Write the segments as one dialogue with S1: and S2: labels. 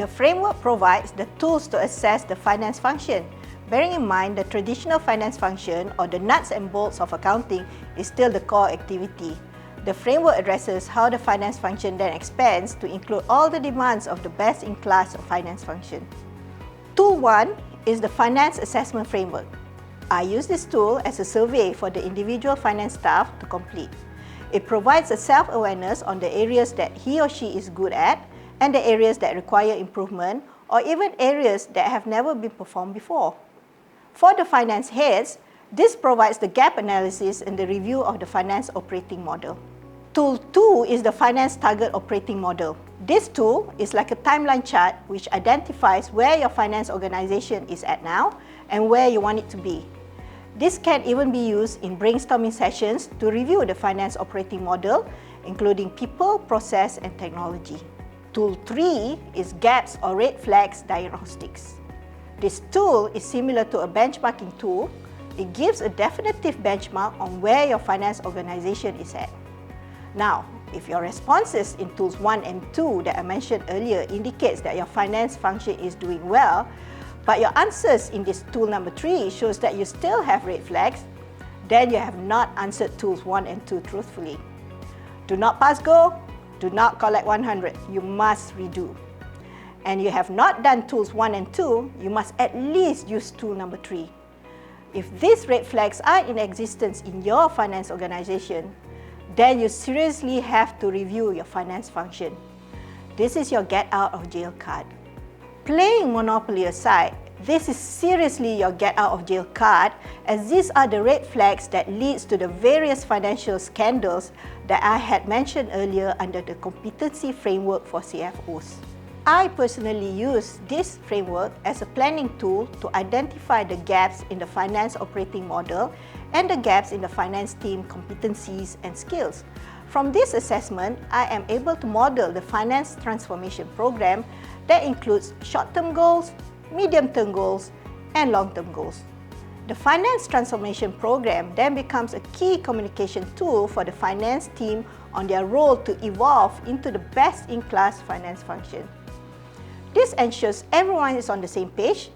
S1: The framework provides the tools to assess the finance function. Bearing in mind the traditional finance function or the nuts and bolts of accounting is still the core activity. The framework addresses how the finance function then expands to include all the demands of the best-in-class finance function. Tool 1 is the Finance Assessment Framework. I use this tool as a survey for the individual finance staff to complete. It provides a self-awareness on the areas that he or she is good at and the areas that require improvement or even areas that have never been performed before. For the finance heads, this provides the gap analysis and the review of the finance operating model. Tool 2 is the Finance Target Operating Model. This tool is like a timeline chart which identifies where your finance organization is at now and where you want it to be. This can even be used in brainstorming sessions to review the finance operating model, including people, process, and technology. Tool 3 is Gaps or Red Flags Diagnostics. This tool is similar to a benchmarking tool. It gives a definitive benchmark on where your finance organization is at. Now, if your responses in tools 1 and 2 that I mentioned earlier indicates that your finance function is doing well, but your answers in this tool number 3 shows that you still have red flags, then you have not answered tools 1 and 2 truthfully. Do not pass go, do not collect 100, you must redo. And you have not done tools 1 and 2, you must at least use tool number 3. If these red flags are in existence in your finance organization, then you seriously have to review your finance function. This is your get out of jail card. Playing Monopoly aside, this is seriously your get out of jail card, as these are the red flags that leads to the various financial scandals that I had mentioned earlier under the Competency Framework for CFOs. I personally use this framework as a planning tool to identify the gaps in the finance operating model and the gaps in the finance team competencies and skills. From this assessment, I am able to model the finance transformation program that includes short-term goals, medium-term goals, and long-term goals. The finance transformation program then becomes a key communication tool for the finance team on their role to evolve into the best-in-class finance function. This ensures everyone is on the same page,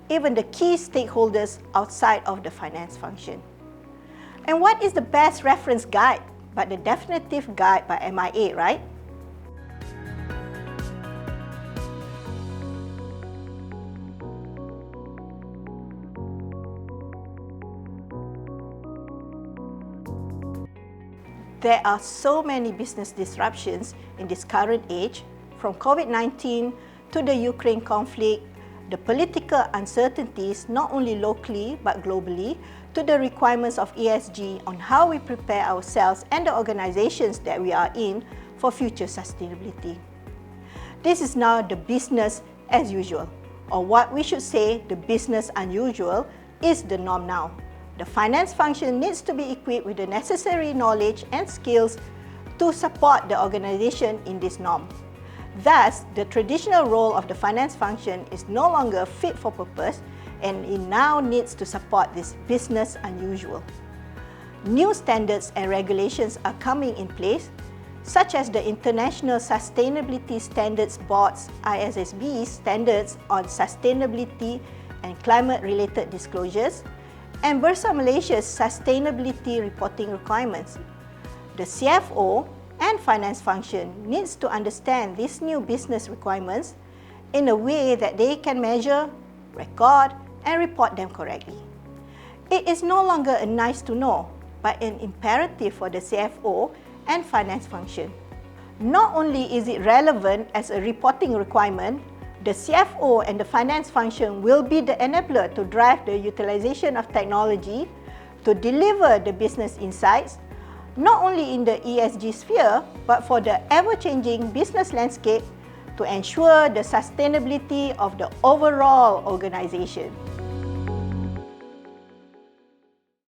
S1: even the key stakeholders outside of the finance function. And what is the best reference guide but the definitive guide by MIA, right? There are so many business disruptions in this current age, from COVID-19 to the Ukraine conflict, the political uncertainties not only locally but globally, to the requirements of ESG on how we prepare ourselves and the organizations that we are in for future sustainability. This is now the business as usual, or what we should say, the business unusual, is the norm now. The finance function needs to be equipped with the necessary knowledge and skills to support the organization in this norm. Thus, the traditional role of the finance function is no longer fit for purpose, and it now needs to support this business unusual. New standards and regulations are coming in place, such as the International Sustainability Standards Board's ISSB standards on sustainability and climate-related disclosures, and Bursa Malaysia's sustainability reporting requirements. The CFO and finance function needs to understand these new business requirements in a way that they can measure, record, and report them correctly. It is no longer a nice to know, but an imperative for the CFO and finance function. Not only is it relevant as a reporting requirement, the CFO and the finance function will be the enabler to drive the utilization of technology to deliver the business insights, not only in the ESG sphere, but for the ever-changing business landscape to ensure the sustainability of the overall organization.